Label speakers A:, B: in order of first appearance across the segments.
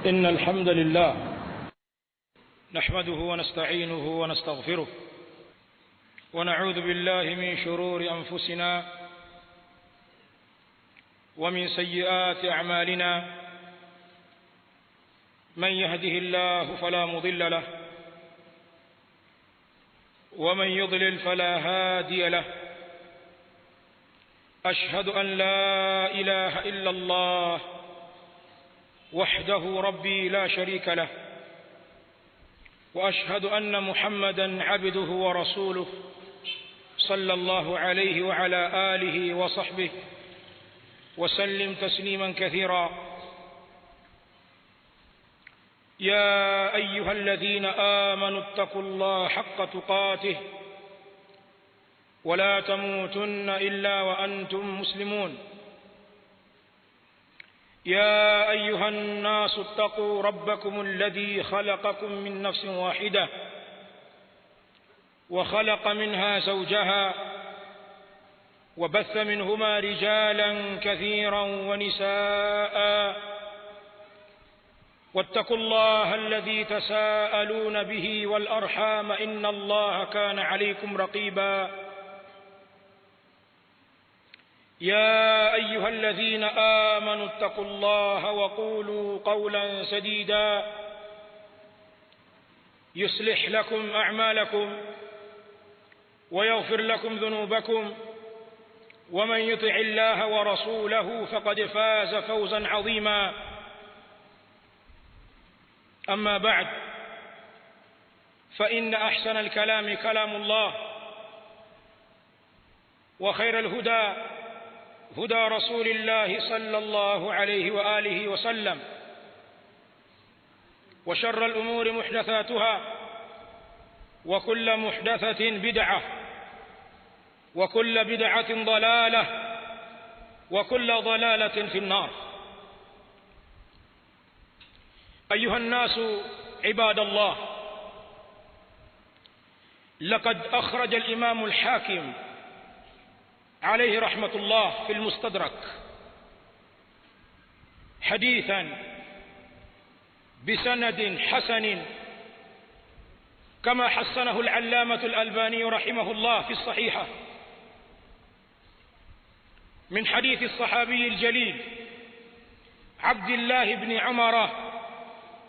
A: إن الحمد لله نحمده ونستعينه ونستغفره ونعوذ بالله من شرور أنفسنا ومن سيئات أعمالنا من يهده الله فلا مضل له ومن يضلل فلا هادي له أشهد أن لا إله إلا الله وحده ربي لا شريك له وأشهد أن محمدا عبده ورسوله صلى الله عليه وعلى آله وصحبه وسلم تسليما كثيرا. يا أيها الذين آمنوا اتقوا الله حق تقاته ولا تموتن إلا وأنتم مسلمون. يا أيها الناس اتقوا ربكم الذي خلقكم من نفس واحدة وخلق منها زوجها وبث منهما رجالا كثيرا ونساء واتقوا الله الذي تساءلون به والأرحام إن الله كان عليكم رقيبا. يا أيها الذين آمنوا اتقوا الله وقولوا قولا سديدا يصلح لكم أعمالكم ويغفر لكم ذنوبكم ومن يطع الله ورسوله فقد فاز فوزا عظيما. أما بعد فإن أحسن الكلام كلام الله وخير الهدى هدى رسول الله صلى الله عليه وآله وسلم وشر الأمور محدثاتها وكل محدثة بدعة وكل بدعة ضلالة وكل ضلالة في النار. أيها الناس عباد الله، لقد أخرج الإمام الحاكم عليه رحمة الله في المستدرك حديثا بسند حسن كما حسنه العلامة الألباني رحمه الله في الصحيحة من حديث الصحابي الجليل عبد الله بن عمر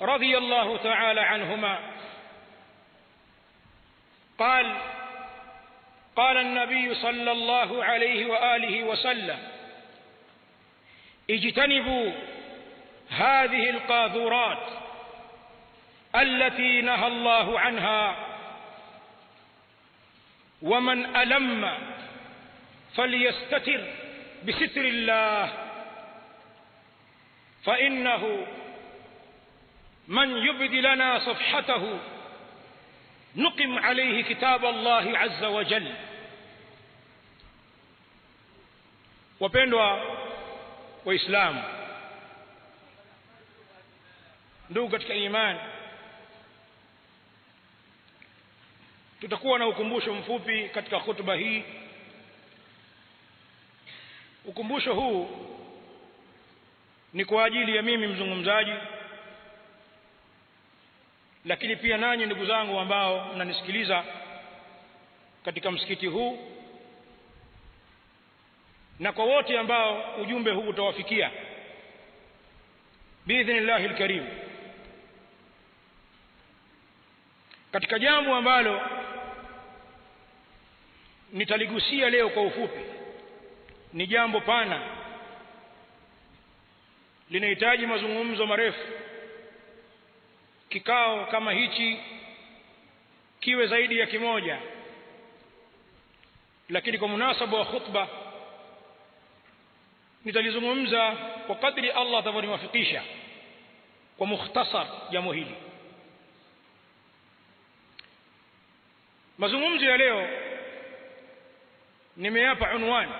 A: رضي الله تعالى عنهما قال النبي صلى الله عليه وآله وسلم: اجتنبوا هذه القاذورات التي نهى الله عنها، ومن ألم فليستتر بستر الله، فإنه من يبدي لنا صفحته نقم عليه كتاب الله عز وجل. Wapendwa Waislamu, ndugu katika imani, tutakuwa na ukumbusho mfupi katika hutuba hii. Ukumbusho huu ni kwa ajili ya mimi mzungumzaji, lakini pia nanyi ndugu zangu ambao mnanisikiliza katika msikiti huu, na kwa wote ambao ujumbe huu utawafikia biidhnillahi alkarim. Katika jambo ambalo nitaligusia leo kwa ufupi, ni jambo pana, linahitaji mazungumzo marefu. Kikao kama hichi kiwe zaidi ya kimoja, lakini kwa munasaba wa khutba nitalizungumza kwa kadri Allah atakavyoniwafikisha kwa mukhtasar jambo hili. Mazungumzo ya leo nimeyapa unwani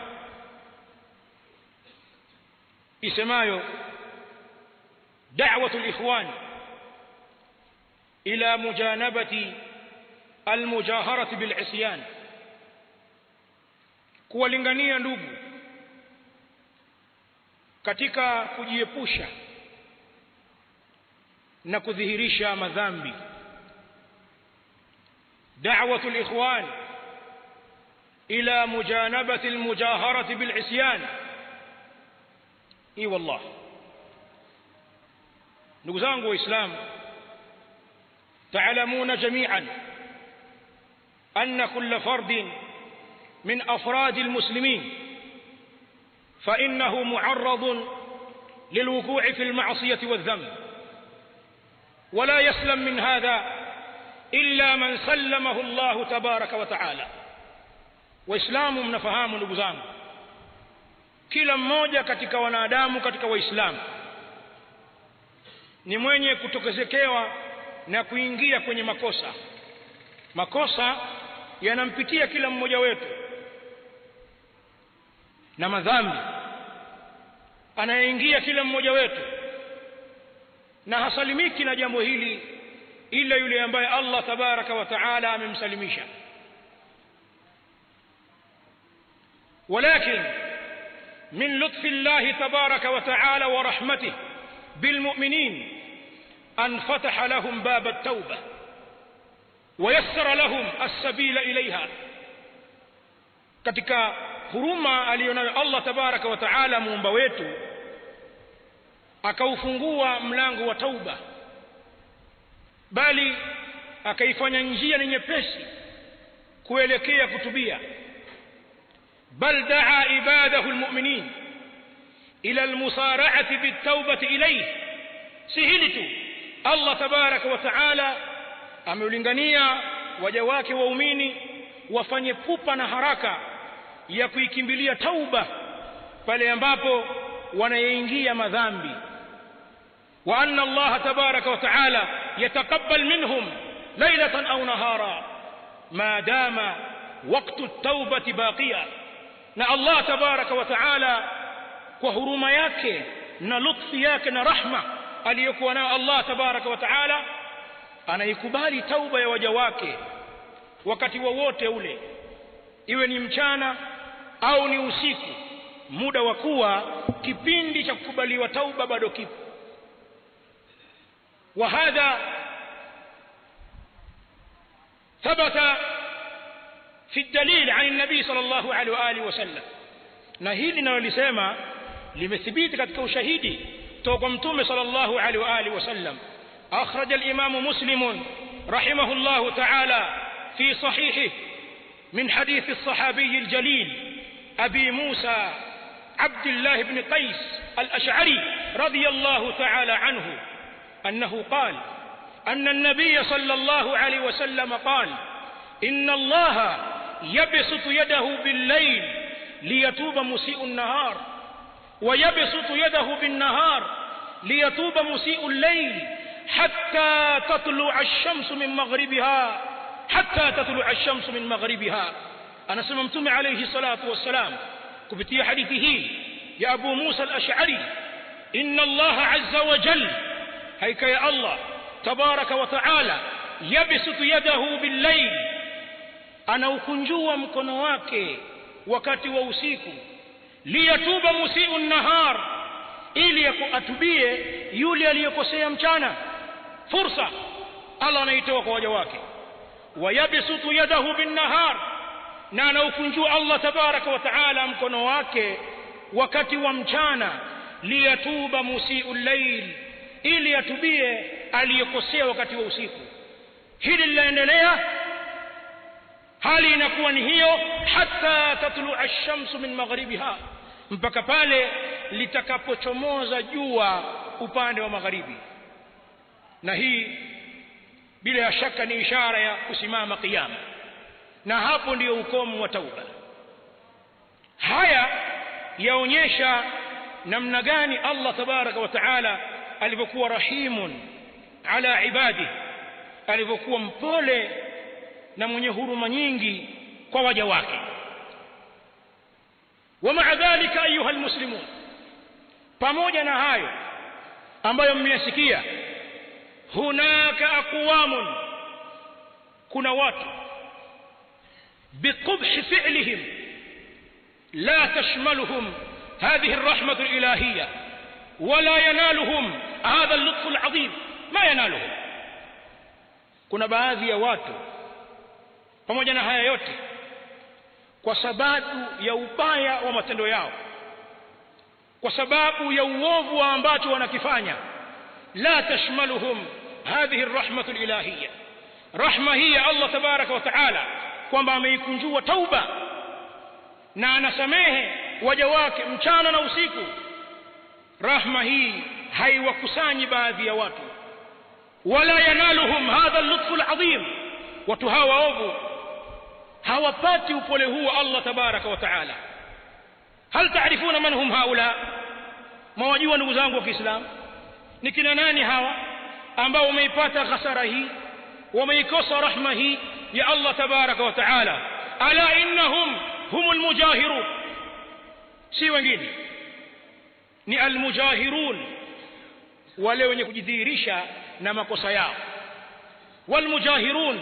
A: isemayo da'watu al-ikhwan ila mujanabati al-mujaharati bil-isyan, kuwalingania ndugu katika kujiepusha na kudhihirisha madhambi. دعوة الإخوان إلى مجانبة المجاهرة بالعصيان. إي والله نقزانق وإسلام، تعلمون جميعا أن كل فرد من أفراد المسلمين فإنه معرض للوقوع في المعصية والذنب، ولا يسلم من هذا إلا من سلمه الله تبارك وتعالى. Waislamu mnafahamu ndugu zangu, kila mmoja katika wanadamu katika waislamu ni mwenye kutokezekewa na kuingia kwenye makosa. Makosa yanampitia kila mmoja wetu, na madhambi anaingia kila mmoja wetu, na hasalimiki na jambo hili ila yule ambaye Allah tabaraka wa taala amemsalimisha. ولكن من لطف الله تبارك وتعالى ورحمته بالمؤمنين أن فتح لهم باب التوبة ويسر لهم السبيل إليها. katika huruma aliyonayo Allah tabaraka wa taala muumba wetu, akaufungua mlango wa tauba, bali akaifanya njia ni nyepesi kuelekea kutubia. بل دعا عباده المؤمنين إلى المسارعة بالتوبة إليه. سهلت الله تبارك وتعالى ameulingania waja wake waumini wafanye pupa na haraka ya kuikimbilia tauba pale ambapo wanaingia madhambi. wa anna Allah tabaraka wa taala yataqabbal minhum laylatan aw nahara ma dama waqtu at-taubati baqiya. na Allah tabaraka wa taala kwa huruma yake na lutfi yake na rahma aliyokuwa nayo Allah tabaraka wa taala, anaikubali tauba ya waja wake wakati wowote ule, iwe ni mchana au ni usiku, muda wa kuwa kipindi cha kukubaliwa tauba bado kipo. وهذا ثبت في الدليل عن النبي صلى الله عليه وآله وسلم. na hili nalolisema limethibiti katika ushahidi kutoka mtume صلى الله عليه وآله وسلم. أخرج الإمام مسلم رحمه الله تعالى في صحيحه من حديث الصحابي الجليل أبي موسى عبد الله بن قيس الأشعري رضي الله تعالى عنه أنه قال أن النبي صلى الله عليه وسلم قال: إن الله يبسط يده بالليل ليتوب مسيء النهار، ويبسط يده بالنهار ليتوب مسيء الليل حتى تطلع الشمس من مغربها، حتى تطلع الشمس من مغربها. أنا سمعتم عليه الصلاة والسلام كبتي حديثه يا أبو موسى الأشعري: إن الله عز وجل هيك يا الله تبارك وتعالى يبسط يده بالليل، anaukunjua mkono wake wakati wa usiku, liyatuba musii'u an-nahar, ili atubie yule aliyekosea mchana. Fursa Allah anaitoa kwa waja wake. Wayabsutu yadahu bin-nahar, na anaukunjua Allah tabaraka wa taala mkono wake wakati wa mchana, liyatuba musii'u al-layl, ili atubie aliyekosea wakati wa usiku. Hili linaendelea, hali inakuwa ni hiyo, hatta tatlu'a ash-shamsu min maghribiha, mpaka pale litakapochomoza jua upande wa magharibi. Na hii bila shaka ni ishara ya kusimama kiyama, na hapo ndio ukomo wa tauba. Haya yaonyesha namna gani Allah tabaraka wa taala alivyokuwa rahimun ala ibadihi, alivyokuwa mpole na mwenye huruma nyingi kwa waja wake. Wa ma'a dhalika ayuha almuslimun, pamoja na hayo ambayo mmeyasikia, hunaka aqwamun, kuna watu biqubhi fi'lihim la tashmaluhum hadhihi arrahmatu alilahiyya wala yanaluhum hadha al-lutf al-azim. ما yanaluhum. Kuna baadhi ya watu pamoja na haya yote, kwa sababu ya ubaya wa matendo yao, kwa sababu ya uovu ambacho wanakifanya, la tashmaluhum hadhihi arrahmatu alilahiyya, rahma hii ya Allah tabaraka wa taala, kwamba ameikunjua tauba na anasamehe waja wake mchana na usiku. Rahma hii haiwakusanyi baadhi ya watu, wala yanaluhum hadha al-lutfu al-azim. Watu hawa waovu hawapati upole huu wa Allah tabaraka wa taala. Hal taarifuna man hum haula? Mwajua ndugu zangu wa Kiislamu ni kina nani hawa ambao wameipata hasara hii, wameikosa rahma hii ya Allah tabaraka wa taala? Ala innahum humul mujahirun, si wengine, ni almujahirun, wale wenye kujidhihirisha na makosa yao. Walmujahirun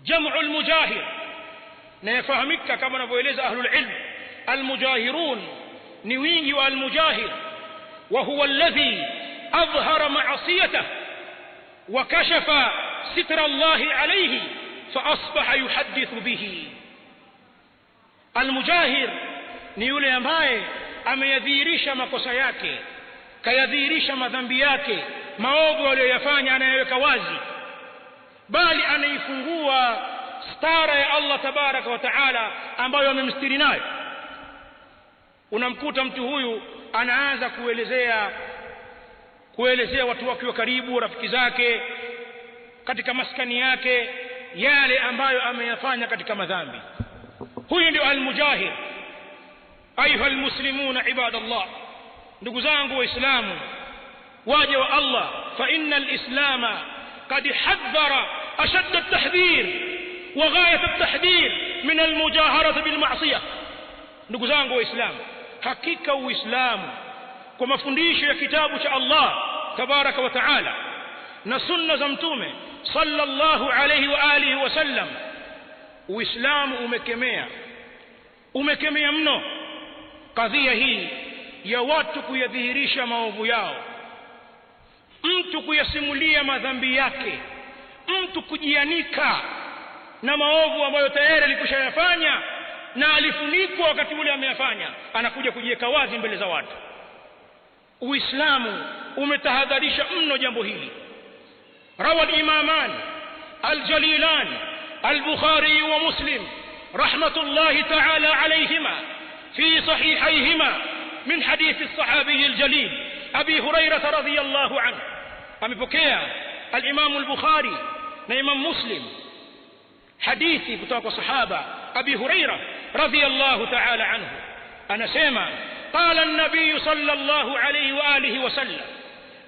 A: jamu almujahir, na yafahamika kama wanavyoeleza ahlul ilm, almujahirun ni wingi wa almujahir, wa huwa alladhi adhhara ma'asiyatahu wa kashafa sitra Allah alayhi fa asbaha yuhaddithu bihi. Almujahir ni yule ambaye ameyadhihirisha makosa yake, kayadhihirisha madhambi yake, maovu aliyoyafanya anayeweka wazi, bali anaifungua stara ya Allah tabaraka wa taala ambayo amemstiri nayo. Unamkuta mtu huyu anaanza kuelezea watu wake wa karibu, rafiki zake, katika maskani yake, yale ambayo ameyafanya katika madhambi. Huyu ndio almujahir. Ayuha almuslimuna ibadallah, ndugu zangu waislamu waja wa Allah, fa inna alislama qad hadhara ashadda at-tahdhir wa ghayat at-tahdhir min almujaharati bilma'siyah. Ndugu zangu waislamu, hakika uislamu kwa mafundisho ya kitabu cha Allah tabaraka wa taala na sunna za mtume sallallahu alayhi wa alihi wasallam, uislamu umekemea mno kadhia hii ya watu kuyadhihirisha maovu yao, mtu kuyasimulia madhambi yake, mtu kujianika na maovu ambayo tayari alikushayafanya na alifunikwa wakati ule ameyafanya, anakuja kujiweka wazi mbele za watu. Uislamu umetahadharisha mno jambo hili. Rawa al-imaman al-jalilan al-Bukhari wa Muslim rahmatullahi ta'ala alayhima في صحيحيهما من حديث الصحابي الجليل أبي هريرة رضي الله عنه. أمبكيا الإمام البخاري نإمام مسلم حديثي بتوقع صحابة أبي هريرة رضي الله تعالى عنه. أنا سيما قال النبي صلى الله عليه وآله وسلم،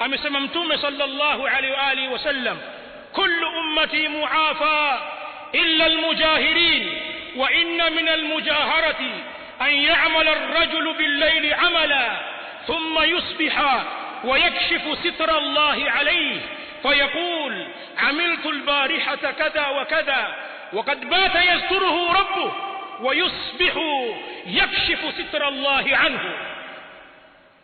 A: أم سممتم صلى الله عليه وآله وسلم: كل أمتي معافى إلا المجاهرين، وإن من المجاهرة أن يعمل الرجل بالليل عملا ثم يصبح ويكشف ستر الله عليه فيقول: عملت البارحة كذا وكذا، وقد بات يستره ربه، ويصبح يكشف ستر الله عنه،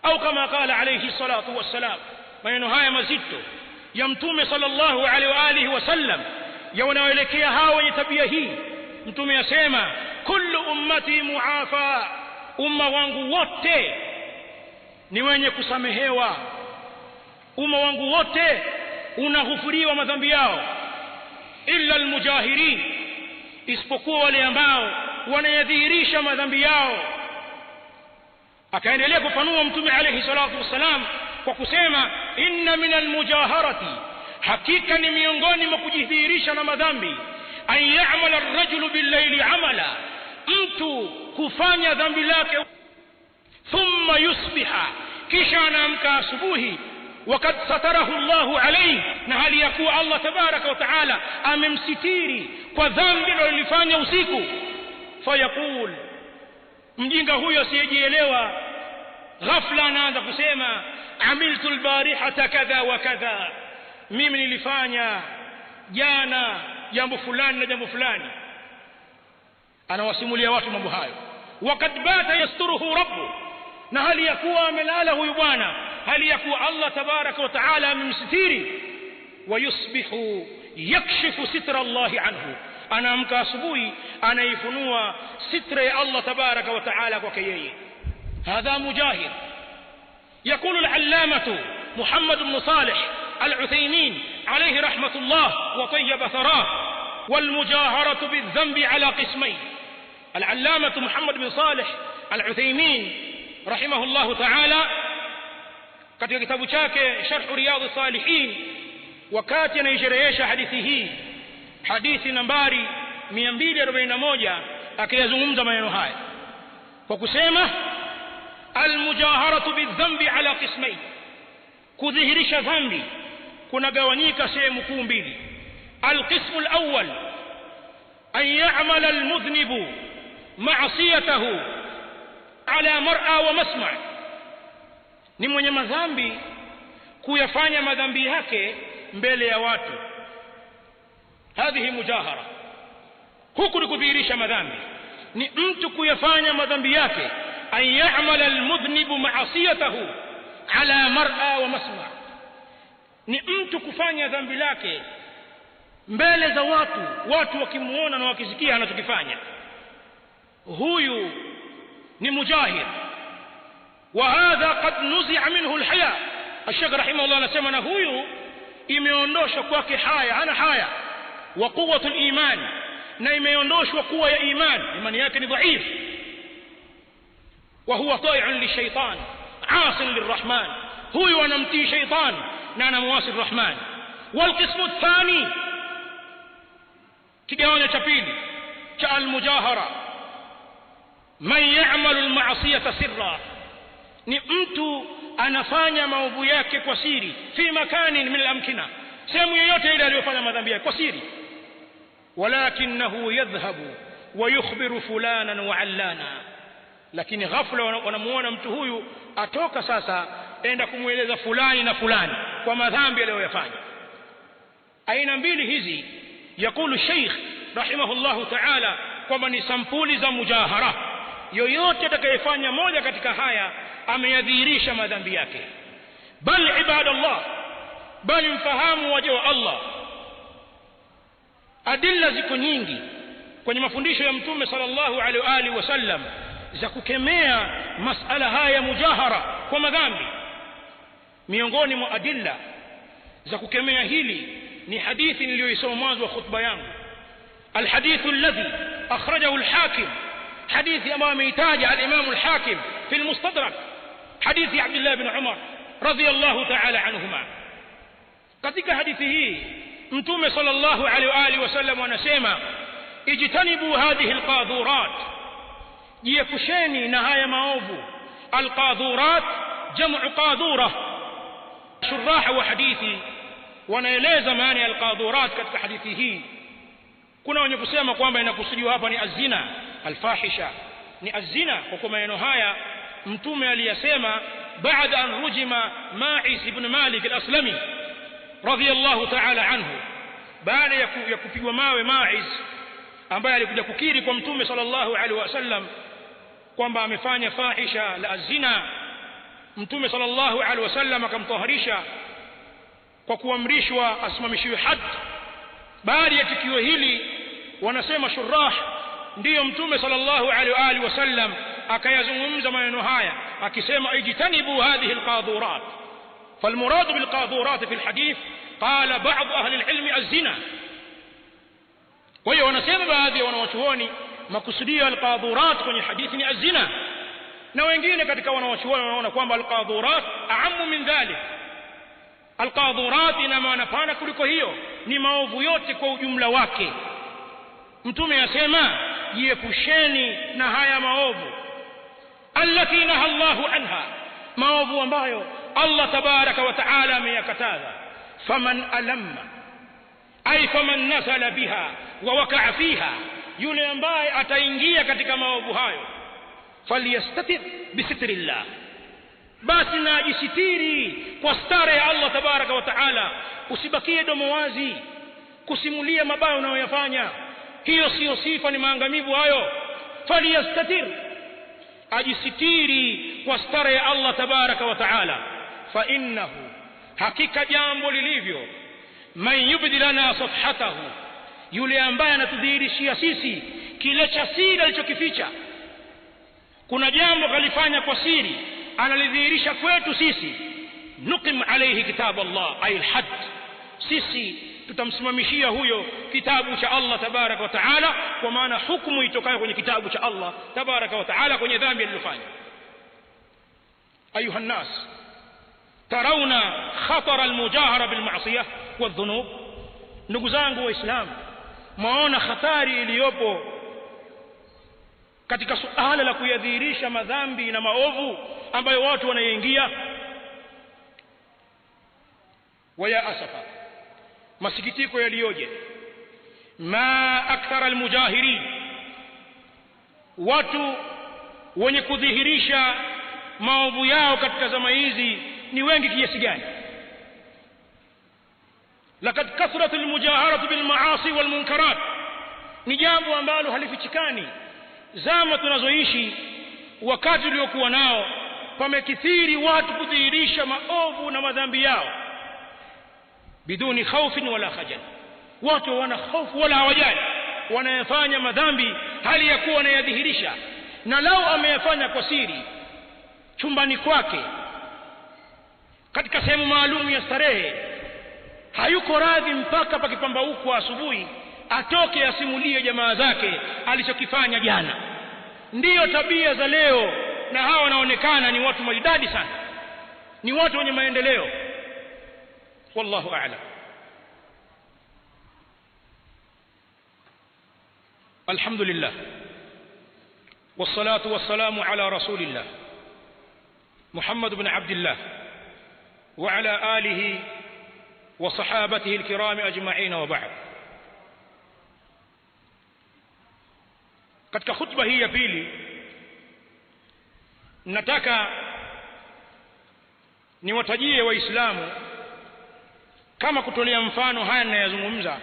A: أو كما قال عليه الصلاة والسلام. maneno haya mazito ya mtume sallallahu alaihi wa alihi wasallam yanayoelekea hao wenye tabia hii. Mtume asema: kullu ummati muafa, umma wangu wote ni wenye kusamehewa, umma wangu wote unaghufuriwa madhambi yao, illa almujahirin, isipokuwa wale ambao wanayadhihirisha madhambi yao. Akaendelea kufanua mtume alayhi salatu wassalam kwa kusema: inna min almujaharati, hakika ni miongoni mwa kujidhihirisha na madhambi, an ya'mala ar-rajulu bil-layli amala, mtu kufanya dhambi lake thumma yusbiha, kisha anaamka asubuhi, wakad satarahu Allahu alayhi, na hali ya kuwa Allah tabaraka wa taala amemsitiri kwa dhambi alilofanya usiku. Fayaqul, mjinga huyo asiyejielewa ghafla anaanza kusema: amiltu al-barihata kadha wa kadha, mimi nilifanya jana jambo fulani na jambo fulani. Anawasimulia watu mambo hayo. Wakad bata yasturuhu rabbu, na hali ya kuwa amelala huyu bwana hali yakuwa Allah tabaraka wa taala amemsitiri. Wayusbihu yakshifu sitra Allah anhu, anaamka asubuhi anaifunua sitra ya Allah tabaraka wa taala kwake yeye. hadha mujahid. يقول العلامة محمد بن صالح العثيمين عليه رحمة الله وطيب ثراه: والمجاهرة بالذنب على قسمين. العلامة محمد بن صالح العثيمين رحمه الله تعالى katika kitabu chake Sharh Riyadh as-Salihin, wakati anaisherehesha hadithi hii, hadithi nambari 241, akiyazungumza maneno haya kwa kusema almujaharatu bidhambi ala qismayn, kudhihirisha dhambi kunagawanyika sehemu kuu mbili. القسم الأول أن يعمل المذنب معصيته على مرأى ومسمع، ni mwenye madhambi kuyafanya madhambi yake mbele ya watu. hadhihi mujahara, huku ni kudhihirisha madhambi, ni mtu kuyafanya madhambi yake. an ya'mala almudhnibu ma'asiyatahu ala mar'a wa masma', ni mtu kufanya dhambi lake mbele za watu, watu wakimuona na wakisikia anachokifanya. huyu ni mujahid. وهذا قد نزع منه الحياء. الشيخ رحمه الله anasema na huyu imeondoshwa kwake haya, hana haya. wa quwwatul iman, na imeondoshwa kuwa ya imani yake ni dhaif. wa huwa ta'i'un lishaytan 'asin lirrahman, huyu anamtii shaytan na anamwasi rahman. wal qismu athani, kigawanyo cha pili cha almujahara, man ya'malu alma'siyata sirra, ni mtu anafanya maovu yake kwa siri. fi makanin min al-amkina, sehemu yoyote ile aliyofanya madhambi yake kwa siri. walakinahu yadhhabu wa yukhbiru fulanan wa allana, lakini ghafla wanamuona mtu huyu atoka sasa enda kumueleza fulani na fulani kwa madhambi aliyoyafanya. aina mbili hizi, yakulu Sheikh rahimahullahu ta'ala, kwamba ni sampuli za mujahara. yoyote atakayefanya moja katika haya ameyadhihirisha madhambi yake. bal ibadallah, bali mfahamu waja wa Allah, adilla ziko nyingi kwenye mafundisho ya Mtume sallallahu alaihi wasallam za kukemea masala haya ya mujahara kwa madhambi. miongoni mwa adilla za kukemea hili ni hadithi niliyoisoma mwanzo wa khutba yangu, alhadithu alladhi akhrajahu alhakim, hadithi ambayo ameitaja al-Imam al-Hakim fi al-Mustadrak, hadithi Abdullah ibn Umar radiyallahu ta'ala anhuma. katika hadithi hii Mtume sallallahu alaihi wasallam anasema: ijtanibu hadhihi alqadhurat, jiepusheni na haya maovu. alqadhurat jam'u qadhura. shurah wa hadithi wanaeleza maana ya alqadhurat katika hadithi hii. kuna wenye kusema kwamba inakusudiwa hapa ni azina, alfahisha, ni azina. kwa maneno haya Mtume aliyasema baada an rujima Ma'is ibn Malik al-Aslami radiyallahu ta'ala anhu, baada ya kupigwa mawe Ma'is ambaye alikuja kukiri kwa Mtume sallallahu alaihi wasallam kwamba amefanya fahisha la azina. Mtume sallallahu alaihi wasallam akamtaharisha kwa kuamrishwa asimamishiwe had. baada ya tukio hili, wanasema shurah, ndiyo Mtume sallallahu alaihi wasallam akayazungumza maneno haya akisema: ijtanibu hadhihi alqadhurat. فالمراد بالقاذورات في الحديث قال بعض أهل العلم الزنا. وهي wanasema baadhi ya wanawachuoni makusudio alqadhurat kwenye hadithi ni azina, na wengine katika wanawachuoni wanaona kwamba alqadhurat aamu min dhalik. alqadhurat ina maana pana kuliko hiyo, ni maovu yote kwa ujumla wake. Mtume asema jiepusheni na haya maovu, allati naha Allahu anha, maovu ambayo Allah tabaraka wa taala ameyakataza. faman alamma, ay faman nasala biha wa waqa'a fiha, yule ambaye ataingia katika maovu hayo, falyastatir bisitrillah, basi na ajisitiri kwa stara ya Allah tabaraka wa taala. usibakie domo wazi kusimulia mabaya unayoyafanya, hiyo sio sifa, ni maangamivu hayo. falyastatir, ajisitiri kwa stara ya Allah tabaraka wa taala. fa innahu, hakika jambo lilivyo, man yubdi lana safhatahu, yule ambaye anatudhihirishia sisi kile cha siri alichokificha. Kuna jambo kalifanya kwa siri, analidhihirisha kwetu sisi. Nuqim alayhi kitab Allah ay al-hadd, sisi tutamsimamishia huyo kitabu cha Allah tabaraka wa taala, kwa maana hukumu itokayo kwenye kitabu cha Allah tabaraka wa taala kwenye dhambi aliyofanya. Ayuha nas, tarawna khatara al-mujahara bil ma'siyah wa dhunub. Ndugu zangu waislamu, maona hatari iliyopo katika suala la kuyadhihirisha madhambi na maovu ambayo watu wanaingia. Waya asafa, masikitiko yaliyoje, ma akthara almujahirin, watu wenye kudhihirisha maovu yao katika zama hizi ni wengi kiasi gani. Lakad kathrat almujaharatu bil maasi wal munkarat, ni jambo ambalo halifichikani. Zama tunazoishi, wakati uliokuwa nao, pamekithiri watu kudhihirisha maovu na madhambi yao biduni khawfin wala khajal. Watu wana hofu wala hawajali, wanayafanya madhambi hali ya kuwa wanayadhihirisha. Na lao ameyafanya kwa siri chumbani kwake katika sehemu maalum ya starehe, hayuko radhi mpaka pakipambauka asubuhi atoke asimulie jamaa zake alichokifanya jana. Ndiyo tabia za leo, na hawa wanaonekana ni watu maridadi sana, ni watu wenye maendeleo. Wallahu a'lam. Alhamdulillah wassalatu wassalamu ala rasulillah Muhammad ibn Abdullah wa ala alihi wa sahabatihi alkiram ajma'in wa ba'd. Katika khutba hii ya pili nataka niwatajie waislamu, kama kutolea mfano haya ninayozungumza,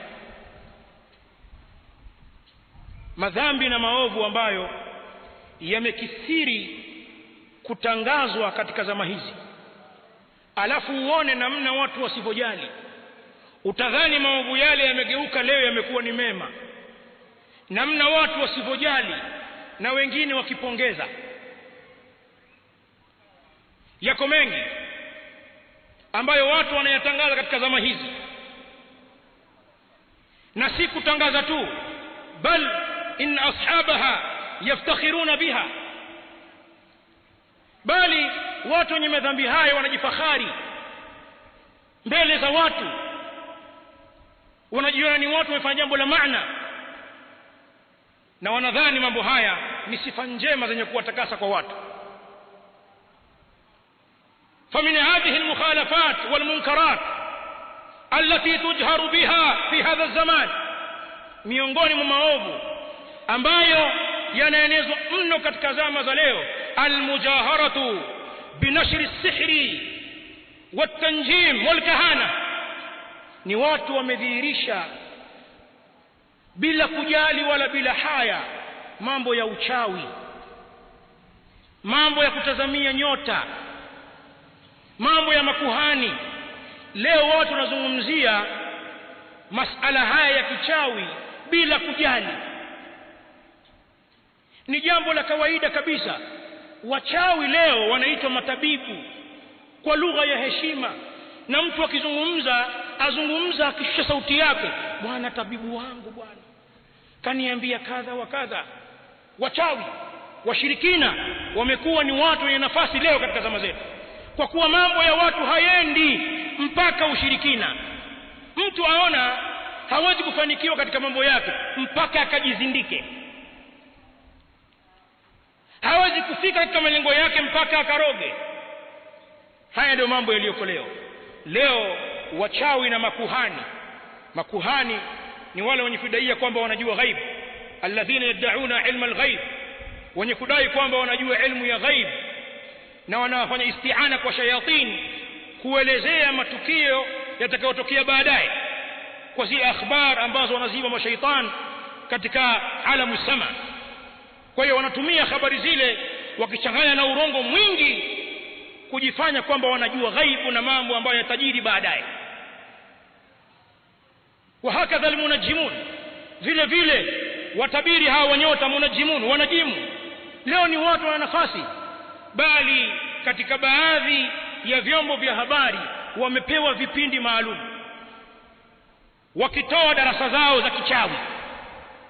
A: madhambi na maovu ambayo yamekithiri kutangazwa katika zama hizi. Alafu uone namna watu wasivojali, utadhani maovu yale yamegeuka leo yamekuwa ni mema. Namna watu wasivojali na wengine wakipongeza. Yako mengi ambayo watu wanayatangaza katika zama hizi, na si kutangaza tu, bal in ashabaha yaftakhiruna biha, bali watu wenye madhambi hayo wanajifahari mbele za watu, wanajiona ni watu wamefanya jambo la maana, na wanadhani mambo haya ni sifa njema zenye kuwatakasa kwa watu. فمن هذه المخالفات والمنكرات التي تجهر بها في هذا الزمان, miongoni mwa maovu ambayo yanaenezwa mno katika zama za leo, almujaharatu binashri as-sihri wat-tanjim wal-kahana. Ni watu wamedhihirisha bila kujali wala bila haya mambo ya uchawi, mambo ya kutazamia nyota, mambo ya makuhani. Leo watu wanazungumzia masala haya ya kichawi bila kujali, ni jambo la kawaida kabisa. Wachawi leo wanaitwa matabibu kwa lugha ya heshima, na mtu akizungumza azungumza akishusha sauti yake, bwana tabibu wangu bwana kaniambia kadha wa kadha. Wachawi, washirikina wamekuwa ni watu wenye nafasi leo katika zama zetu, kwa kuwa mambo ya watu hayendi mpaka ushirikina. Mtu aona hawezi kufanikiwa katika mambo yake mpaka akajizindike, hawezi kufika katika malengo yake mpaka akaroge. Haya ndio mambo yaliyoko leo. Leo wachawi na makuhani ni wale wenye kudai kwamba wanajua ghaib, alladhina yad'una ilma al-ghaib, wenye kudai kwamba wanajua ilmu ya ghaib, na wanafanya isti'ana kwa shayatin kuelezea matukio yatakayotokea baadaye kwa zile akhbar ambazo wanaziba mashaitan katika alamu sama. Kwa hiyo wanatumia habari zile wakichanganya na urongo mwingi kujifanya kwamba wanajua ghaibu na mambo ambayo yatajiri baadaye. Wa hakadha almunajjimun, vile vile watabiri hawa nyota munajjimun, wanajimu leo ni watu wana nafasi, bali katika baadhi ya vyombo vya habari wamepewa vipindi maalum wakitoa darasa zao za kichawi.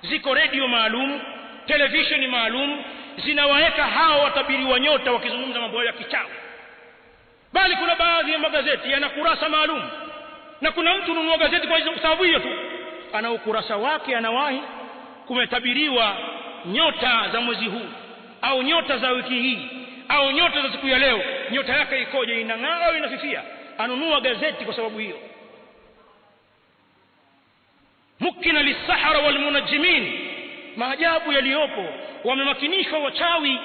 A: Ziko radio maalum, television maalum zinawaweka hao watabiri wa nyota wakizungumza mambo ya kichawi. Bali kuna baadhi ya magazeti yana kurasa maalum, na kuna mtu ununua gazeti kwa sababu hiyo tu, ana ukurasa wake, anawahi kumetabiriwa nyota za mwezi huu au nyota za wiki hii au nyota za siku ya leo, nyota yake ikoje, inang'aa au inafifia, anunua gazeti kwa sababu hiyo. Mukina lisahara walmunajjimin, maajabu yaliyopo, wamemakinishwa wachawi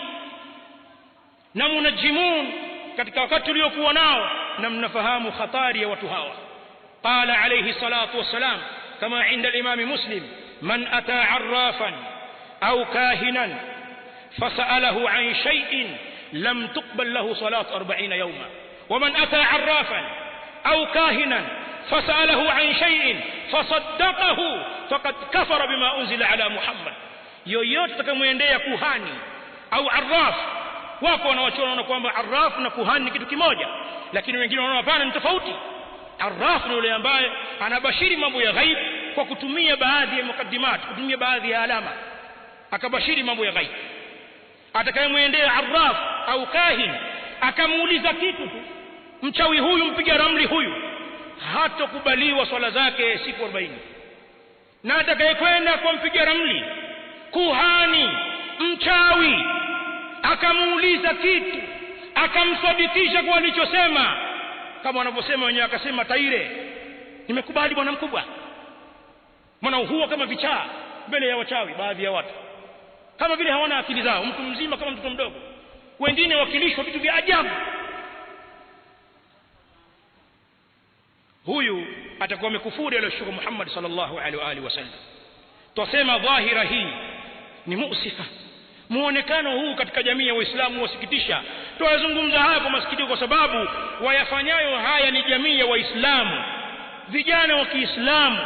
A: na munajjimun katika wakati uliokuwa nao, na mnafahamu hatari ya watu hawa. Qala alayhi salatu wassalam kama inda al-imam Muslim, man ata arrafan au kahinan fasalahu an shay'in lam tuqbal lahu salat 40 yawma, wa man ata arrafan au kahinan fasalahu an shay'in fasaddaqahu faqad kafara bima unzila ala Muhammad. Yoyote atakayeendea kuhani au arraf, wako wanawaona kwamba arraf na kuhani ni kitu kimoja, lakini wengine wanaona hapana, ni tofauti. Arraf ni yule ambaye anabashiri mambo ya ghaib kwa kutumia baadhi ya mukaddimat, kutumia baadhi ya alama akabashiri mambo ya ghaib. Atakayemwendea arraf au kahin akamuuliza kitu tu, mchawi huyu, mpiga ramli huyu, hatokubaliwa swala zake siku 40. Na atakayekwenda kwa mpiga ramli, kuhani, mchawi, akamuuliza kitu akamsadikisha kwa alichosema, kama wanavyosema wenyewe, akasema taire, nimekubali bwana mkubwa, maana huwa kama vichaa mbele ya wachawi. Baadhi ya watu kama vile hawana akili zao, mtu mzima kama mtoto mdogo, wengine wakilishwa vitu vya ajabu. Huyu atakuwa amekufuru aliyoshuka Muhammad sallallahu alaihi wa alihi wasallam. Tusema dhahira hii ni musifa, muonekano huu katika jamii ya Waislamu wasikitisha. Tuwazungumza haya kwa masikitiko, kwa sababu wayafanyayo haya ni jamii ya Waislamu, vijana wa Kiislamu,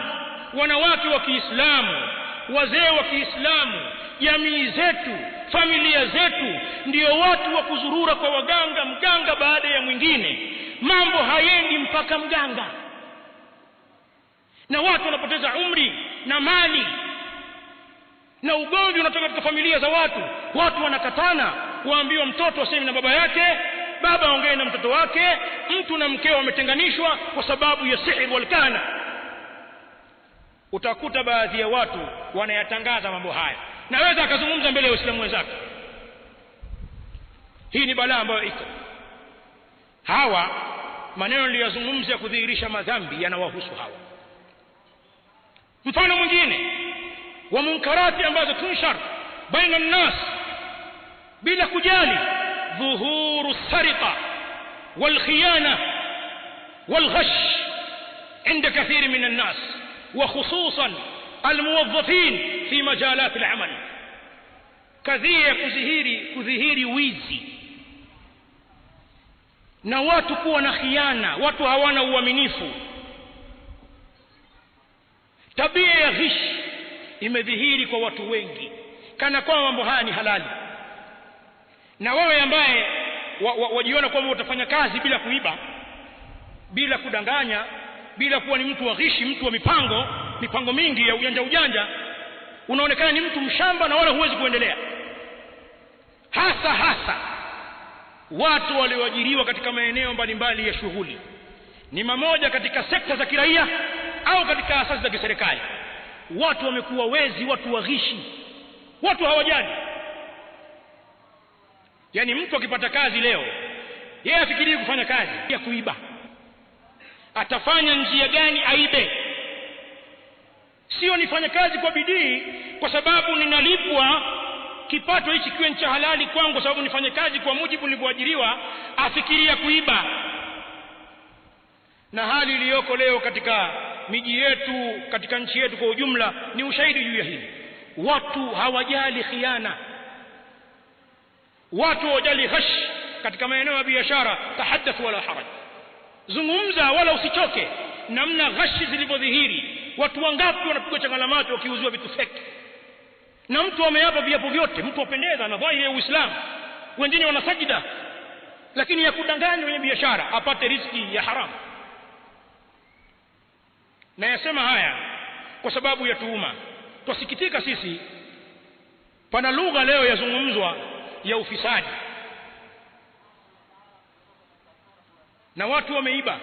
A: wanawake wa Kiislamu, wazee wa Kiislamu. Jamii zetu, familia zetu ndio watu wa kuzurura kwa waganga, mganga baada ya mwingine. Mambo hayendi mpaka mganga, na watu wanapoteza umri na mali, na ugomvi unatoka katika familia za watu. Watu wanakatana, waambiwa mtoto aseme na baba yake, baba aongee na mtoto wake, mtu na mkeo wametenganishwa kwa sababu ya sihir wal kana. Utakuta baadhi ya watu wanayatangaza mambo haya, naweza akazungumza mbele ya Waislamu wenzake. Hii ni balaa ambayo iko. Hawa maneno niliyozungumza ya kudhihirisha madhambi yanawahusu hawa. Mfano mwingine wa munkarati ambazo tunshar baina an-nas bila kujali, dhuhuru sariqa wal khiyana wal ghash عند كثير من الناس وخصوصا الموظفين في مجالات العمل. kadhia kudhihiri wizi na watu kuwa na khiana, watu hawana uaminifu. Tabia ya ghish imedhihiri kwa watu wengi, kana kwamba mambo haya ni halali. Na wewe ambaye wajiona kwamba utafanya kazi bila kuiba, bila kudanganya, bila kuwa ni mtu wa ghishi, mtu wa mipango mingi ya ujanja, unaonekana ni mtu mshamba na wala huwezi kuendelea. Hasa watu walioajiriwa katika maeneo mbalimbali ya shughuli, ni mamoja katika sekta za kiraia au katika asasi za kiserikali, watu wamekuwa wezi, watu wa ghishi, watu hawajali. Yani mtu akipata kazi leo, yeye afikirie kufanya kazi ya kuiba, atafanya njia gani aibe. Sio nifanye kazi kwa bidii kwa sababu ninalipwa kipato hichi kiwe cha halali kwangu, kwa sababu nifanye kazi kwa mujibu nilivyoajiriwa, afikiria kuiba. Na hali iliyoko leo katika miji yetu, katika nchi yetu kwa ujumla, ni ushahidi juu ya hili. Watu hawajali khiana, watu hawajali ghash katika maeneo ya biashara, tahaddath wala haraj, zungumza wala usichoke. Namna ghashi zilivyodhihiri, watu wangapi wanapigwa changamoto wakiuziwa vitu fake, na mtu ameapa viapo vyote, mtu apendeza na dhahiri ya Uislamu, wengine wanasajida, lakini ya kudanganya kwenye biashara apate riziki ya haramu. Na yasema haya kwa sababu ya tuhuma. Twasikitika sisi, pana lugha leo yazungumzwa ya ufisadi, na watu wameiba.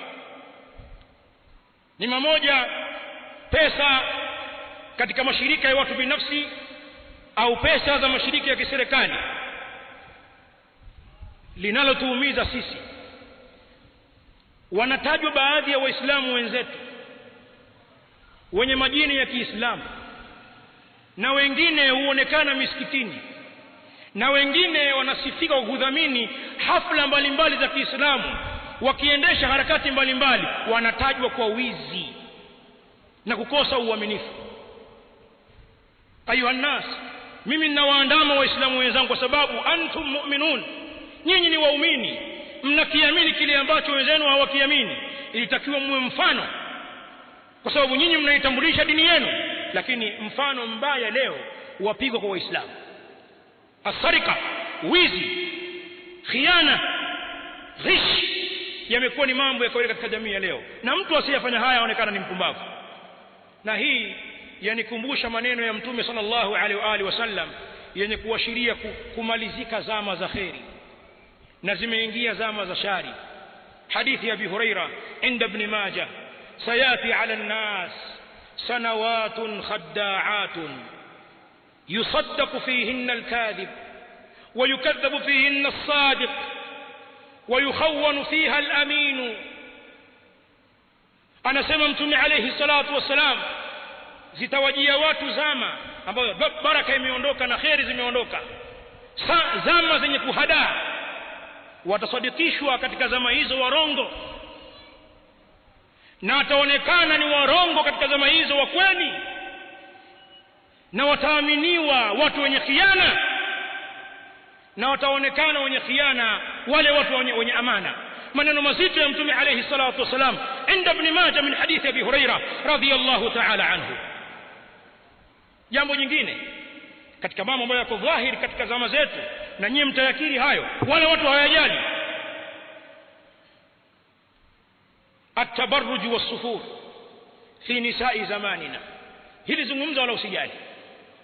A: Ni mmoja pesa katika mashirika ya watu binafsi au pesa za mashirika ya kiserikali. Linalotuumiza sisi, wanatajwa baadhi ya waislamu wenzetu wenye majina ya Kiislamu, na wengine huonekana misikitini, na wengine wanasifika kwa kudhamini hafla mbalimbali za Kiislamu, wakiendesha harakati mbalimbali, wanatajwa kwa wizi na kukosa uaminifu. Ayuha nas, mimi ninawaandama waislamu wenzangu kwa sababu antum mu'minun, nyinyi ni waumini, mnakiamini kile ambacho wenzenu hawakiamini. Ilitakiwa muwe mfano, kwa sababu nyinyi mnaitambulisha dini yenu. Lakini mfano mbaya leo wapigwa kwa waislamu. Asarika, wizi, khiana, ghish yamekuwa ni mambo ya kawaida katika jamii ya leo, na mtu asiyefanya haya aonekana ni mpumbavu. Na hii yanikumbusha maneno ya Mtume sallallahu alaihi wa alihi wasallam yenye kuashiria kumalizika zama za kheri na zimeingia zama za shari. Hadithi ya Abi Huraira inda Ibn Majah, sayati ala an-nas sanawatun khadda'atun yusaddaqu fihinna al-kadhib wa yukadhabu fihinna as-sadiq wa yukhawwanu fiha al-amin. Anasema Mtume alayhi salatu wassalam, zitawajia watu zama ambazo baraka imeondoka na kheri zimeondoka, zama zenye kuhadaa. Watasadikishwa katika zama hizo warongo, na wataonekana ni warongo katika zama hizo wa kweli, na wataaminiwa watu wenye khiana, na wataonekana wenye khiana wale watu wenye amana. Maneno mazito ya Mtume alayhi salatu wasalam inda Ibn Majah min hadithi Abi Huraira radhiyallahu ta'ala anhu. Jambo jingine katika mambo ambayo yako dhahiri katika zama zetu, na nyinyi mtayakiri hayo, wale watu hawajali, at-tabarruj was-sufur fi nisa'i zamanina. Hili zungumza wala usijali.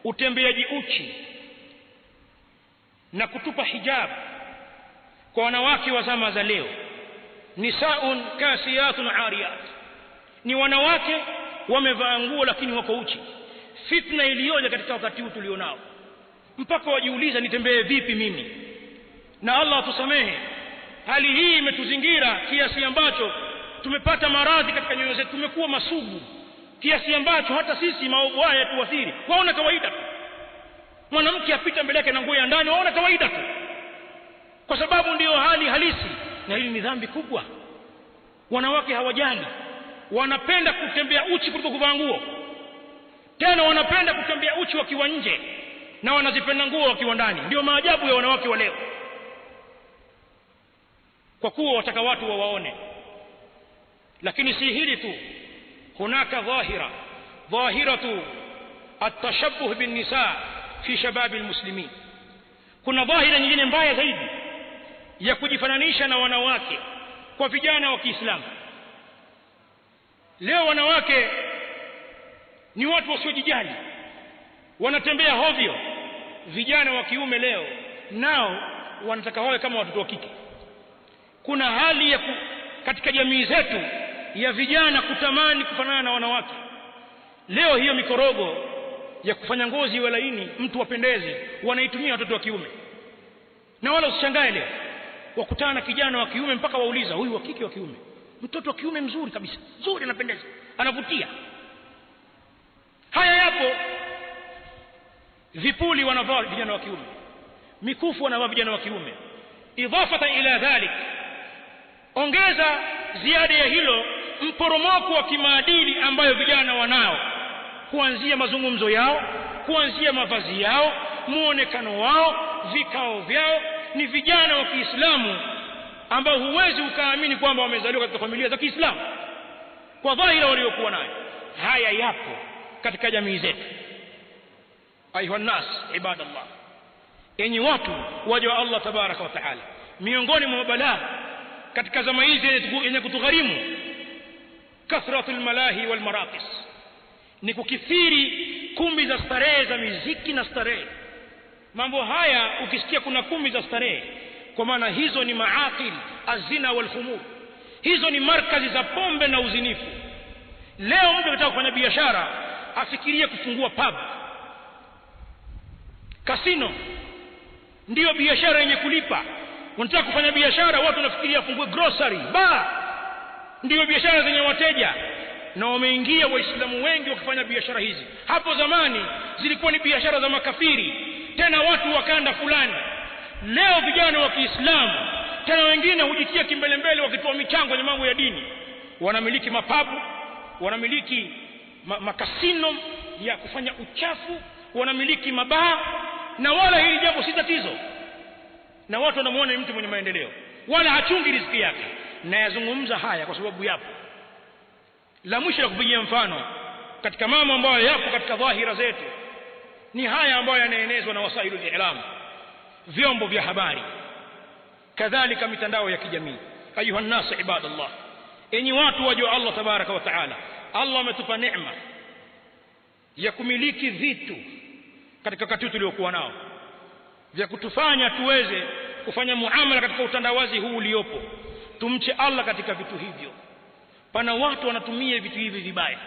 A: Utembeaji uchi na kutupa hijab kwa wanawake wa zama za leo. Nisaun kasiyatun ariyat, ni wanawake wamevaa nguo lakini wako uchi. Fitna iliyoje katika wakati huu tulionao, mpaka wajiuliza nitembee vipi mimi? Na Allah atusamehe, hali hii imetuzingira kiasi ambacho tumepata maradhi katika nyoyo zetu, tumekuwa masugu kiasi ambacho hata sisi maovu haya tuathiri. Waona kawaida tu mwanamke apita mbele yake na nguo ya ndani, waona kawaida tu, kwa sababu ndiyo hali halisi. Na hili ni dhambi kubwa. Wanawake hawajali, wanapenda kutembea uchi kuliko kuvaa nguo. Tena wanapenda kutembea uchi wakiwa nje, na wanazipenda nguo wakiwa ndani. Ndio maajabu ya wanawake wa leo, kwa kuwa wataka watu wawaone. Lakini si hili tu, hunaka dhahiratu at-tashabbuh bin nisa fi shabab al-muslimin. Kuna dhahira nyingine mbaya zaidi ya kujifananisha na wanawake kwa vijana wa Kiislamu. Leo wanawake ni watu wasiojijali, wanatembea hovyo. Vijana wa kiume leo nao wanataka wawe kama watoto wa kike. Kuna hali katika jamii zetu ya vijana kutamani kufanana na wanawake. Leo hiyo mikorogo ya kufanya ngozi iwe laini, mtu wapendezi, wanaitumia watoto wa kiume. Na wala usishangae leo wakutana na kijana wa kiume mpaka wauliza, huyu wa kike wa kiume? Mtoto wa kiume mzuri kabisa, mzuri, anapendeza, anavutia. Haya yapo. Vipuli wanavaa vijana wa kiume, mikufu wanavaa vijana wa kiume. Idhafatan ila dhalik, ongeza ziada ya hilo, mporomoko wa kimaadili ambayo vijana wanao, kuanzia mazungumzo yao, kuanzia mavazi yao, muonekano wao, vikao vyao. Ni vijana wa Kiislamu ambao huwezi ukaamini kwamba wamezaliwa katika familia za Kiislamu kwa dhahira waliokuwa nayo. Haya yapo katika jamii zetu. Ayuha nas ibadallah, enyi watu waja wa Allah tabaraka wa taala, miongoni mwa balaa katika zama hizi yenye kutugharimu kathratul malahi wal maraqis, ni kukithiri kumbi za starehe za muziki na starehe. Mambo haya ukisikia kuna kumbi za starehe, kwa maana hizo ni maaqil azina wal khumur, hizo ni markazi za pombe na uzinifu. Leo mtu anataka kufanya biashara afikirie kufungua pub, kasino ndio biashara yenye kulipa. Unataka kufanya biashara, watu wanafikiria afungue grocery bar, ndio biashara zenye wateja. Na wameingia waislamu wengi wakifanya biashara hizi. Hapo zamani zilikuwa ni biashara za makafiri, tena watu wakanda fulani. Leo vijana wa Kiislamu tena wengine hujitia kimbelembele wakitoa michango kwenye mambo ya dini, wanamiliki mapabu, wanamiliki makasino ya kufanya uchafu, wanamiliki mabaa, na wala hili jambo si tatizo, na watu wanamuona ni mtu mwenye maendeleo, wala hachungi riziki yake. Na yazungumza haya kwa sababu yapo. La mwisho la kupigia mfano katika mambo ambayo yapo katika dhahira zetu ni haya ambayo yanaenezwa na wasailul i'lam, vyombo vya habari, kadhalika mitandao ya kijamii. Ayuha nas ibadallah, enyi watu waja Allah tabaraka wa taala, Allah ametupa neema ya kumiliki vitu katika wakati tuliokuwa nao vya kutufanya tuweze kufanya muamala katika utandawazi huu uliopo. Tumche Allah katika vitu hivyo. Pana watu wanatumia vitu hivi vibaya.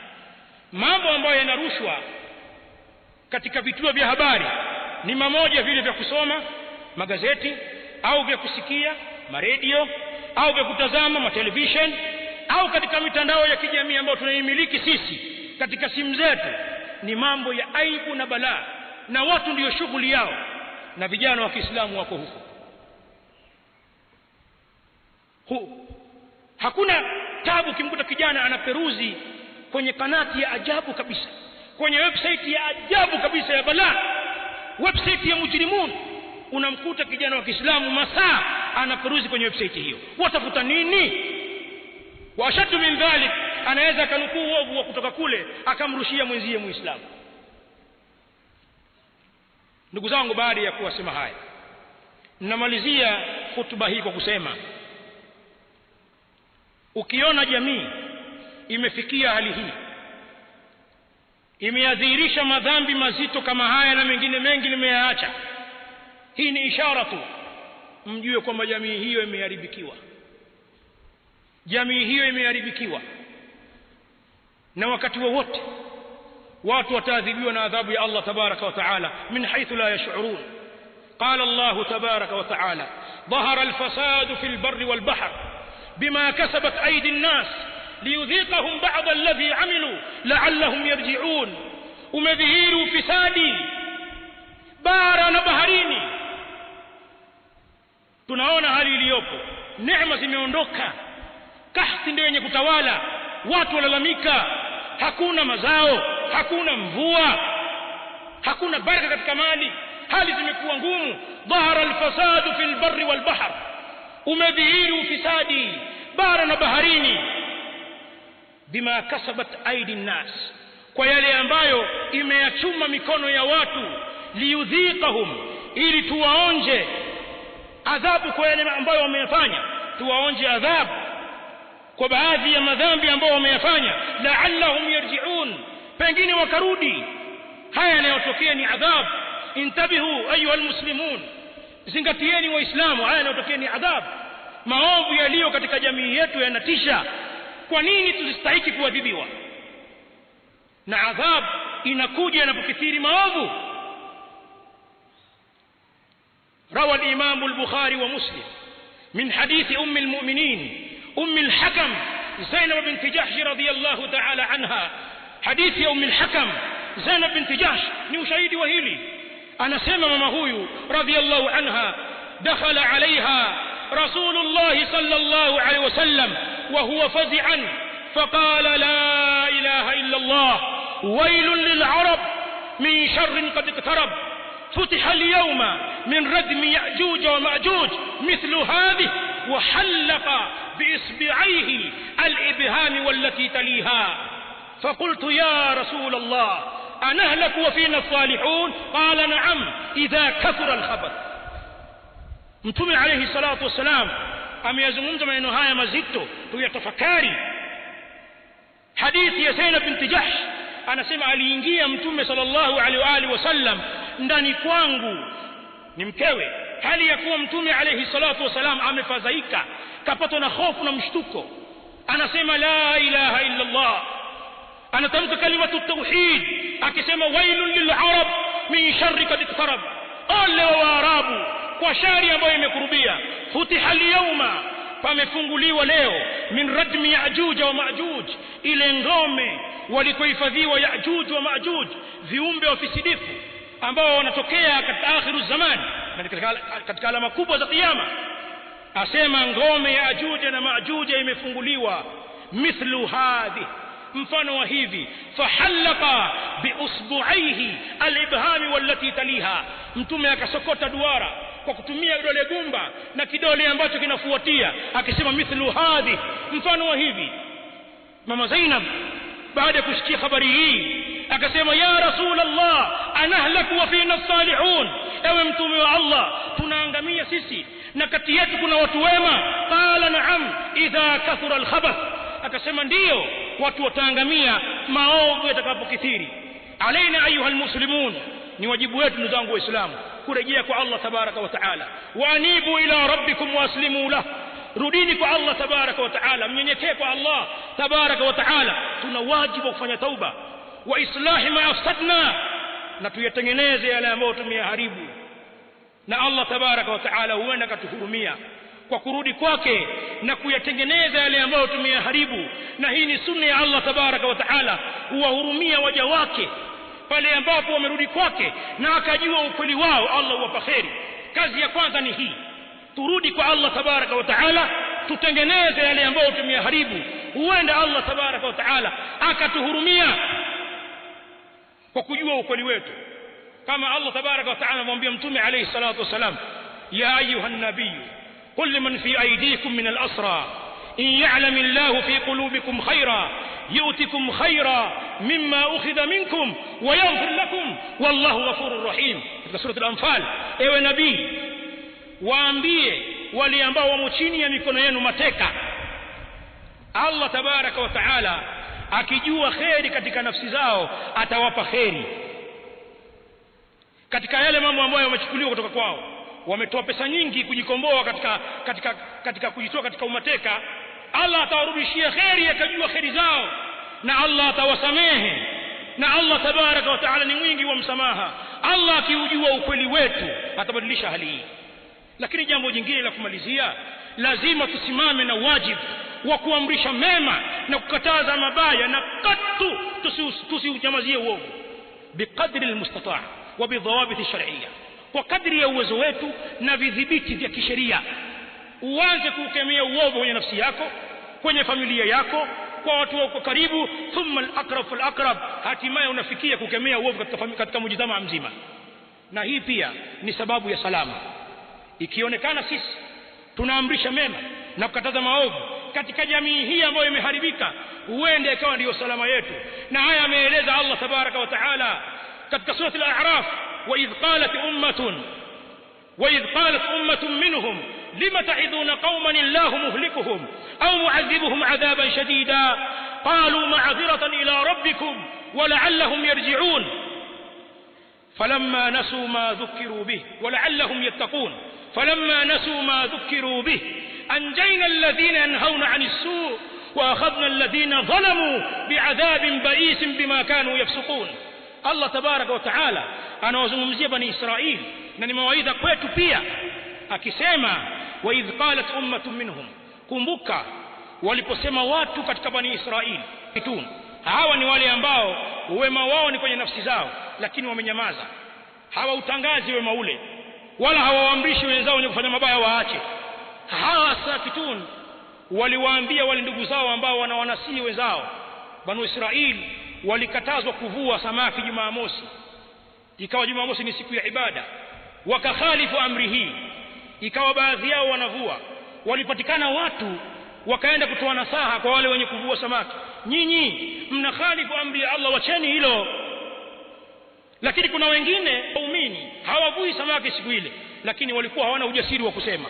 A: Mambo ambayo yanarushwa katika vituo vya habari ni mamoja vile vya kusoma magazeti, au vya kusikia maredio, au vya kutazama matelevision, au katika mitandao ya kijamii ambayo tunaimiliki sisi katika simu zetu. Ni mambo ya aibu na balaa, na watu ndio shughuli yao, na vijana wa Kiislamu wako huko. Hakuna tabu kimkuta kijana anaperuzi kwenye kanati ya ajabu kabisa, kwenye website ya ajabu kabisa ya balaa, website ya mujrimun. Unamkuta kijana wa Kiislamu masaa anaperuzi kwenye website hiyo. Watafuta nini? Wa ashaddu min dhalik, anaweza kanukuu uovu wa kutoka kule akamrushia mwenzie Muislamu. Ndugu zangu, baada ya kuwasema haya, ninamalizia hutuba hii kwa kusema, ukiona jamii imefikia hali hii, imeadhirisha madhambi mazito kama haya na mengine mengi nimeyaacha, hii ni ishara tu, mjue kwamba jamii hiyo imeharibikiwa. Jamii hiyo imeharibikiwa, na wakati wowote watu wataadhibiwa na adhabu ya Allah tabaraka wa taala min haythu la yash'urun. Qala Allah tabaraka wa taala, dhahara al-fasadu fil barri wal bahr bima kasabat aydi an-nas liyudhiqahum ba'd alladhi 'amilu la'allahum yarji'un. Umedhihiri ufisadi bara na baharini. Tunaona hali iliyopo, neema zimeondoka, kahti ndio yenye kutawala, watu walalamika, hakuna mazao, hakuna mvua, hakuna baraka katika mali, hali zimekuwa ngumu. Dhahara al-fasadu fil barri wal bahr, umedhihiri ufisadi bara na baharini, bima kasabat aidi nnas, kwa yale ambayo imeyachuma mikono ya watu, liyudhiqahum, ili tuwaonje adhabu kwa yale ambayo wameyafanya, tuwaonje adhabu kwa baadhi ya madhambi ambayo wameyafanya, la'allahum yarji'un, pengine wakarudi. Haya yanayotokea ni adhabu. Intabihu ayuha almuslimun, zingatieni waislamu, haya yanayotokea ni adhabu. Maovu yaliyo katika jamii yetu yanatisha. Kwa nini tusistahiki kuadhibiwa? Na adhabu inakuja inapokithiri maovu. روى الإمام البخاري ومسلم من حديث أم المؤمنين أم الحكم زينب بنت جحش رضي الله تعالى عنها. حديث أم الحكم زينب بنت جحش ni ushahidi wa hili. Anasema mama huyu radhiyallahu anha, دخل عليها رسول الله صلى الله عليه وسلم وهو فزعا فقال لا إله إلا الله ويل للعرب من شر قد اقترب فتح اليوم من ردم يأجوج ومأجوج مثل هذه وحلق بإصبعيه الإبهام والتي تليها فقلت يا رسول الله أنهلك وفينا الصالحون قال نعم إذا كثر الخبث. Mtume alayhi salatu wasalam ameyazungumza maneno haya mazito, tuyatafakari. Hadithi ya Zainab binti Jahsh anasema aliingia Mtume sallallahu alaihi wasallam ndani kwangu, ni mkewe, hali ya kuwa Mtume alayhi salatu wasalam amefadhaika, kapatwa na hofu na mshtuko. Anasema la ilaha illa Allah, anatamka kalimatu tauhid akisema wailun lil'arab min sharri kad iqtarab, ole wa arabu kwa shari ambayo imekurubia. Futiha al-yawma, pamefunguliwa leo, min radmi Ya'juj wa Ma'juj, ile ngome walikohifadhiwa Ya'juj wa Ma'juj, viumbe wafisidifu ambao wanatokea katika akhiru zaman na katika alama kubwa za kiyama. Asema ngome ya Ya'juj na Ma'juj imefunguliwa, mithlu hadhi, mfano wa hivi. Fahallaqa biusbu'aihi al-ibhami wallati taliha, Mtume akasokota duara kwa kutumia kidole gumba na kidole ambacho kinafuatia, akisema mithlu hadhi, mfano wa hivi. Mama Zainab baada ya kusikia habari hii akasema ya Rasulullah anahlaku wa fina salihun, ewe Mtume wa Allah tunaangamia sisi na kati yetu kuna watu wema. Qala na'am idha kathura al-khabath, akasema ndiyo, watu wataangamia maovu yatakapokithiri. Alaina ayuha almuslimun, ni wajibu wetu ndugu zangu waislamu kurejea kwa Allah tabaraka wa taala. Wa anibu ila rabbikum waslimu lahu, rudini kwa Allah tabaraka wa taala, mnyenyekee kwa Allah tabaraka wa taala. Tuna wajibu wa kufanya tauba wa islahi ma afsadna, na tuyatengeneze yale ambayo tumeyaharibu, na Allah tabaraka wa taala huenda katuhurumia kwa kurudi kwake na kuyatengeneza yale ambayo tumeyaharibu. Na hii ni sunna ya Allah tabaraka wa taala, huwahurumia waja wake pale ambapo wamerudi kwake na akajua ukweli wao, Allah huwapa kheri. Kazi ya kwanza ni hii, turudi kwa Allah tabaraka wa taala, tutengeneze yale ambayo tumeyaharibu, huenda Allah tabaraka wa taala akatuhurumia kwa kujua ukweli wetu. Kama Allah tabaraka wa taala anamwambia Mtume alayhi salatu wasalam, ya ayuha nabiy qul liman fi aydikum min al-asra in ya'lam Allahu fi qulubikum khayra yu'tikum khayra mimma ukhidha minkum wa yaghfir lakum wallahu ghafurur rahim. Katika sura al-Anfal, ewe nabii waambie wale ambao wamo chini ya mikono yenu mateka, Allah tabaraka wa taala akijua kheri katika nafsi zao atawapa kheri katika yale mambo ambayo wamechukuliwa kutoka kwao. Wametoa pesa nyingi kujikomboa katika kujitoa katika umateka, Allah atawarudishia kheri akijua kheri zao, na Allah atawasamehe, na Allah tabaraka wa taala ni mwingi wa msamaha. Allah akiujua ukweli wetu atabadilisha hali hii. Lakini jambo jingine la kumalizia, lazima tusimame na wajibu wa kuamrisha mema na kukataza mabaya, na katu tusiujamazie uovu biqadri almustata' wa bidhawabit shar'iyya, kwa kadri ya uwezo wetu na vidhibiti vya kisheria. Uanze kukemea uovu kwenye nafsi yako, kwenye familia yako, kwa watu wako karibu, thumma al-aqrab fal-aqrab, hatimaye unafikia kukemea uovu katika mujtamaa mzima. Na hii pia ni sababu ya salama. Ikionekana sisi tunaamrisha mema na kukataza maovu katika jamii hii ambayo imeharibika, huenda ikawa ndio salama yetu. Na haya ameeleza Allah tabaraka wa taala katika sura al-A'raf, wa idh qalat ummatun minhum lima ta'iduna qauman illahu muhlikuhum aw mu'adhibuhum 'adaban shadida qalu ma'dhiratan ila rabbikum wa la'allahum yarji'un falamma nasu ma dhukiru bihi wa la'allahum yattaqun falamma nasu ma dhukiru bihi anjayna alladhina yanhauna 'anil su' wa akhadna alladhina zalamu bi'adhabin ba'isin bima kanu yafsukun. Allah tabaraka wa taala anawazungumzia bani Israil, na ni mawaidha kwetu pia, akisema wa idh qalat ummatun minhum, kumbuka waliposema watu katika bani Israil. Hawa ni wale ambao wema wao ni kwenye nafsi zao, lakini wamenyamaza, hawautangazi wema ule, wala hawaamrishi wenzao wenye kufanya mabaya waache. Hawa sakitun waliwaambia wale ndugu zao ambao wanawanasihi wenzao, bani Israil walikatazwa kuvua samaki Jumamosi, ikawa Jumamosi ni siku ya ibada, wakakhalifu amri hii, ikawa baadhi yao wanavua, walipatikana watu wakaenda kutoa nasaha kwa wale wenye kuvua samaki, nyinyi mnakhalifu amri ya Allah, wacheni hilo. Lakini kuna wengine waumini hawavui samaki siku ile, lakini walikuwa hawana ujasiri wa kusema.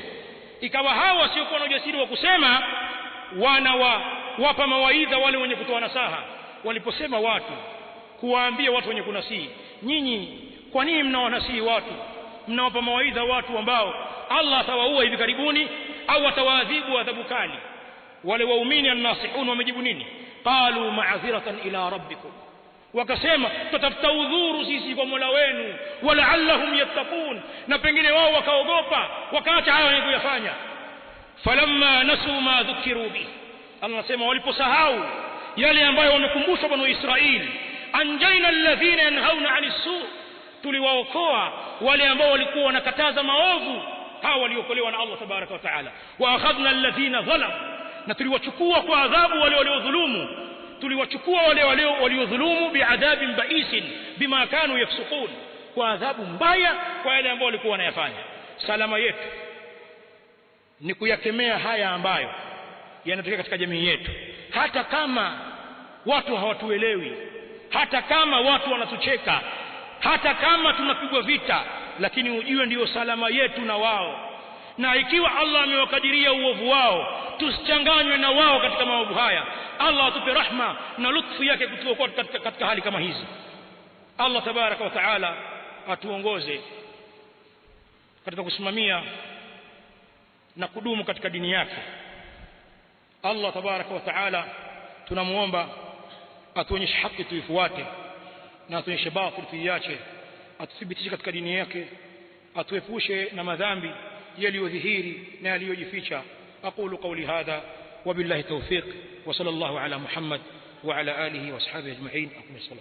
A: Ikawa hawa wasiokuwa na ujasiri wa kusema wapa mawaidha wale wenye kutoa nasaha. Waliposema watu kuwaambia watu wenye kunasihi, nyinyi kwa nini mnawanasihi watu, mnawapa mawaidha watu ambao Allah atawaua hivi karibuni au atawaadhibu adhabu kali? Wale waumini an-nasihun wamejibu nini? Qalu ma'adhiratan ila rabbikum, wakasema tutafuta udhuru sisi kwa Mola wenu, wala'allahum yattaqun, na pengine wao wakaogopa wakaacha hayo wanayofanya. Falamma nasu ma dhukiru bi, Allah anasema waliposahau yale ambayo wamekumbushwa banu Israili, anjaina alladhina yanhauna 'anis su', tuliwaokoa wale ambao walikuwa wanakataza maovu, hao waliokolewa na Allah tabaraka wa taala. Wa akhadna alladhina zalamu, na tuliwachukua kwa adhabu wale waliodhulumu, tuliwachukua wale waliodhulumu bi'adhabin ba'isin bima kanu yafsukun, kwa adhabu mbaya kwa yale ambao walikuwa wanayafanya. Salama yetu ni kuyakemea haya ambayo yanatokea katika jamii yetu, hata kama watu hawatuelewi, hata kama watu wanatucheka, hata kama tunapigwa vita, lakini ujue ndiyo salama yetu na wao. Na ikiwa Allah amewakadiria uovu wao, tusichanganywe na wao katika maovu haya. Allah atupe rahma na lutfu yake kutuokoa katika hali kama hizi. Allah tabaraka wa taala atuongoze katika kusimamia na kudumu katika dini yake. Allah tabaraka wa taala tunamuomba atuonyeshe haki tuifuate, na atuonyeshe batili tuiache, atuthibitishe katika dini yake, atuepushe na madhambi yaliyodhihiri na yaliyojificha. aqulu qawli hadha wa billahi tawfiq wa sallallahu ala Muhammad wa ala alihi wa ashabihi ajma'in. aqulu